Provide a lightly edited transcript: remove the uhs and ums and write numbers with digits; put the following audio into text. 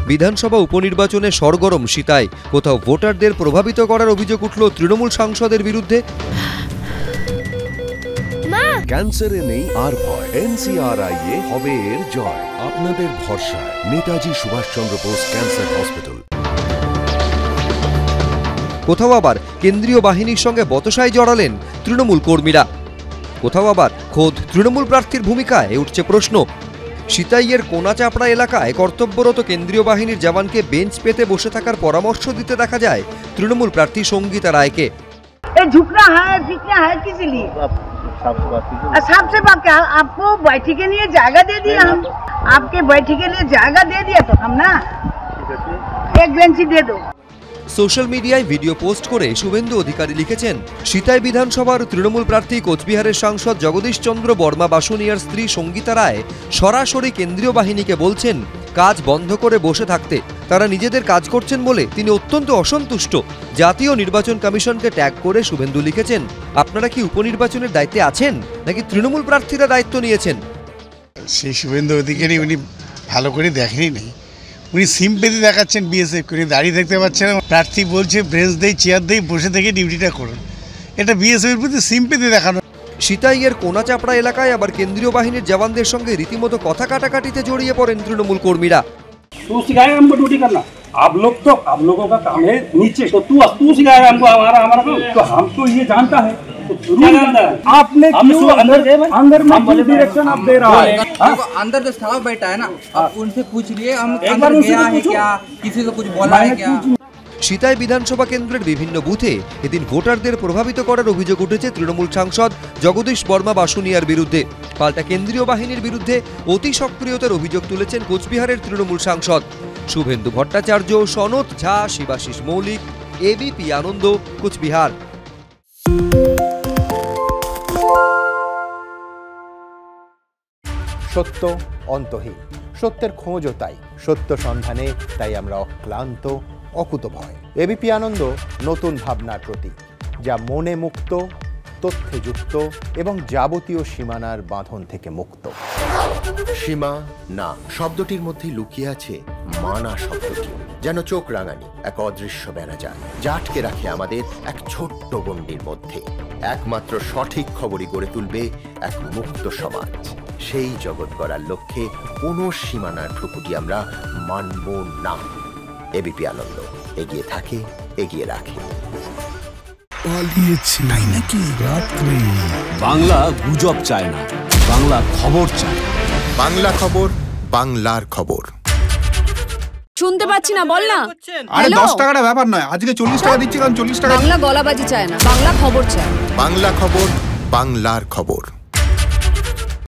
বিধানসভা উপনির্বাচনে সরগরম সিতাই। কোথাও ভোটারদের প্রভাবিত করার অভিযোগ উঠল তৃণমূল সাংসদের বিরুদ্ধে। ক্যান্সারে নেই আর ভয়, NCRI হবে এর জয়। আপনাদের ভরসা নেতাজি সুভাষচন্দ্র বোস ক্যান্সার হসপিটাল। কোথাও আবার কেন্দ্রীয় বাহিনীর সঙ্গে বচসায় জড়ালেন তৃণমূল কর্মীরা। কোথাও আবার খোদ তৃণমূল প্রার্থীর ভূমিকায় উঠছে প্রশ্ন। সিতাইয়ের কোনাচাপড়া এলাকায় কর্তব্যরত কেন্দ্রীয় বাহিনীর জওয়ানকে বেঞ্চ পেতে বসে থাকার পরামর্শ দিতে দেখা যায় তৃণমূল প্রার্থী সঙ্গীতা রায়কে। झुकना है सीखना है किस लिए? सबसे बात क्या, आपको बैठी के लिए जगह दे दिया, हम आपके बैठी के लिए जगह दे दिया तो हम ना एक बेंची दे दो। সোশ্যাল মিডিয়ায় ভিডিও পোস্ট করে শুভেন্দু অধিকারী লিখেছেন, সিতাই বিধানসভার তৃণমূল প্রার্থী কোচবিহারের সাংসদ জগদীশ চন্দ্র বর্মা বাসুনিয়ার স্ত্রী সঙ্গীতা রায় সরাসরি কেন্দ্রীয় বাহিনীকে বলছেন কাজ বন্ধ করে বসে থাকতে। তারা নিজেদের কাজ করছেন বলে তিনি অত্যন্ত অসন্তুষ্ট। জাতীয় নির্বাচন কমিশনকে ট্যাগ করে শুভেন্দু লিখেছেন, আপনারা কি উপনির্বাচনের দায়িত্বে আছেন নাকি তৃণমূল প্রার্থীরা দায়িত্ব নিয়েছেন? সেই শুভেন্দু অধিকারী উনি ভালো করে দেখেনি নেই, উনি সিম্পেথি দেখাচ্ছেন বিএসএফ করে, দাঁড়িয়ে দেখতে পাচ্ছেন না। প্রার্থী বলছে ব্রেঞ্চ দেই চেয়ার দেই বসে থেকে ডিউটিটা করুন, এটা বিএসএফের প্রতি সিম্পেথি দেখানো। সিতাইয়ের কোনাচাপড়া এলাকায় আবার কেন্দ্রীয় বাহিনীর জওয়ানদের সঙ্গে রীতিমতো কথা কাটাকাটিতে জড়িয়ে পড়েন তৃণমূল কর্মীরা। तू सिखाएगा हमको ड्यूटी करना, आप लोगों का काम है नीचे, तो तू सिखाएगा हमको हमारा काम, तो हम तो ये जानता है। आपने अंदर में डायरेक्शन आप दे रहा है, अंदर जो स्टाफ बैठा है ना, आप उनसे पूछ लिए हम अंदर गया है क्या, किसी को कुछ बोला है क्या? সিতাই বিধানসভা কেন্দ্রের বিভিন্ন বুথে এদিন ভোটারদের প্রভাবিত করার অভিযোগ উঠেছে তৃণমূল সাংসদ জগদীশ বর্মা বাসুনিয়ার বিরুদ্ধে। পাল্টা কেন্দ্রীয় বাহিনীর বিরুদ্ধে অতি সক্রিয়তার অভিযোগ তুলেছেন কোচবিহারের তৃণমূল সাংসদ শুভেন্দু ভট্টাচার্য, সনত ঝা, শিবাশিস মৌলিক, এবিপি আনন্দ, কোচবিহার। সত্য অন্তহীন, সত্যের খোঁজও তাই, সত্য সন্ধানে তাই আমরা অক্লান্ত, অকুতভয়। এবিপি আনন্দ নতুন ভাবনার প্রতীক, যা মনে মুক্ত, তথ্যে যুক্ত এবং যাবতীয় সীমানার বাঁধন থেকে মুক্ত। সীমা না শব্দটির মধ্যে লুকিয়ে আছে মানা শব্দটি, যেন চোখ রাঙানি এক অদৃশ্য বেড়াজাল, যা আটকে রাখে আমাদের এক ছোট্ট গণ্ডির মধ্যে। একমাত্র সঠিক খবরই গড়ে তুলবে এক মুক্ত সমাজ। সেই জগৎ গড়ার লক্ষ্যে কোনো সীমানার ঠুকুটি আমরা মানব না। এবিপি আনন্দ এগিয়ে থাকে, এগিয়ে রাখে। বাংলা গুজব চায় না, বাংলা খবর চায়। বাংলা খবর, বাংলার খবর। শুনতে পাচ্ছি না, বল না। আরে 10 টাকাটা ব্যাপার নয়, আজকে 40 টাকা দিচ্ছি, কারণ 40 টাকা। বাংলা গলাবাজি চায় না, বাংলা খবর চায়। বাংলা খবর, বাংলার খবর।